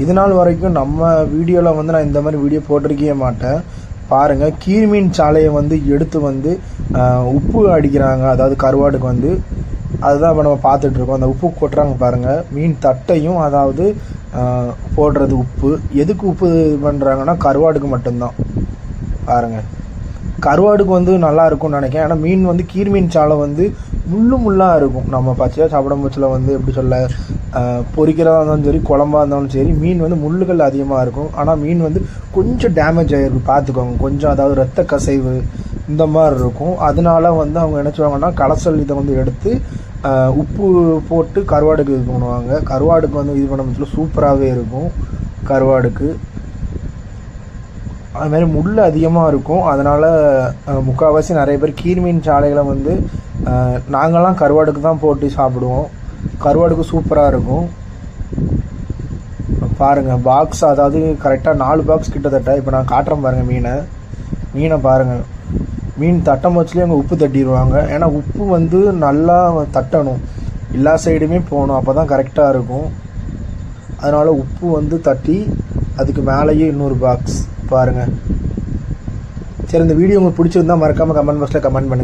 இது நாள் வரைக்கும் நம்ம வீடியோவில் வந்து நான் இந்த மாதிரி வீடியோ போட்டிருக்கவே மாட்டேன். பாருங்கள், கீழ்மீன் சாலையை வந்து எடுத்து வந்து உப்பு அடிக்கிறாங்க. அதாவது கருவாடுக்கு வந்து அதுதான் இப்போ நம்ம பார்த்துட்ருக்கோம். அந்த உப்பு கொட்டுறாங்க பாருங்கள். மீன் தட்டையும் அதாவது போடுறது உப்பு. எதுக்கு உப்பு பண்ணுறாங்கன்னா கருவாடுக்கு மட்டும்தான். பாருங்கள், கருவாடுக்கு வந்து நல்லா இருக்கும்னு நினைக்கிறேன். ஏன்னா மீன் வந்து கீழ்மீன் சாலை வந்து முள்ளாக இருக்கும். நம்ம பச்சையாக சாப்பிடும் பட்சத்தில் வந்து எப்படி சொல்ல, பொரிக்கிறதா இருந்தாலும் சரி, குழம்பா இருந்தாலும் சரி, மீன் வந்து முள்ளுகள் அதிகமாக இருக்கும். ஆனால் மீன் வந்து கொஞ்சம் டேமேஜ் ஆகிருக்கு, பார்த்துக்கோங்க. கொஞ்சம் அதாவது ரத்த கசைவு இந்த மாதிரி இருக்கும். அதனால வந்து அவங்க என்ன செய்வாங்கன்னா கலசல் இதை வந்து எடுத்து உப்பு போட்டு கருவாடுக்கு இது பண்ணுவாங்க. கருவாடுக்கு வந்து இது பண்ண பட்சத்தில் சூப்பராகவே இருக்கும். கருவாடுக்கு அதுமாதிரி முள் அதிகமாக இருக்கும். அதனால் முக்கால்வாசி நிறைய பேர் கீழ்மீன் சாலைகளை வந்து நாங்கள்லாம் கருவாடுக்கு தான் போட்டு சாப்பிடுவோம். கருவாடுக்கு சூப்பராக இருக்கும். பாருங்கள், பாக்ஸ் அதாவது கரெக்டாக 4 பாக்ஸ் கிட்டத்தட்ட. இப்போ நான் காட்டுறேன் பாருங்கள். மீனை பாருங்கள். மீன் தட்டம் வச்சுலேயே அங்கே உப்பு தட்டிடுவாங்க. ஏன்னா உப்பு வந்து நல்லா தட்டணும், எல்லா சைடுமே போகணும், அப்போ தான் கரெக்டாக இருக்கும். அதனால் உப்பு வந்து தட்டி அதுக்கு மேலேயே இன்னொரு பாக்ஸ் பாருங்கள். சரி, இந்த வீடியோ உங்களுக்கு பிடிச்சிருந்தா மறக்காமல் கமெண்ட் பாக்ஸில் கமெண்ட் பண்ணுங்கள்.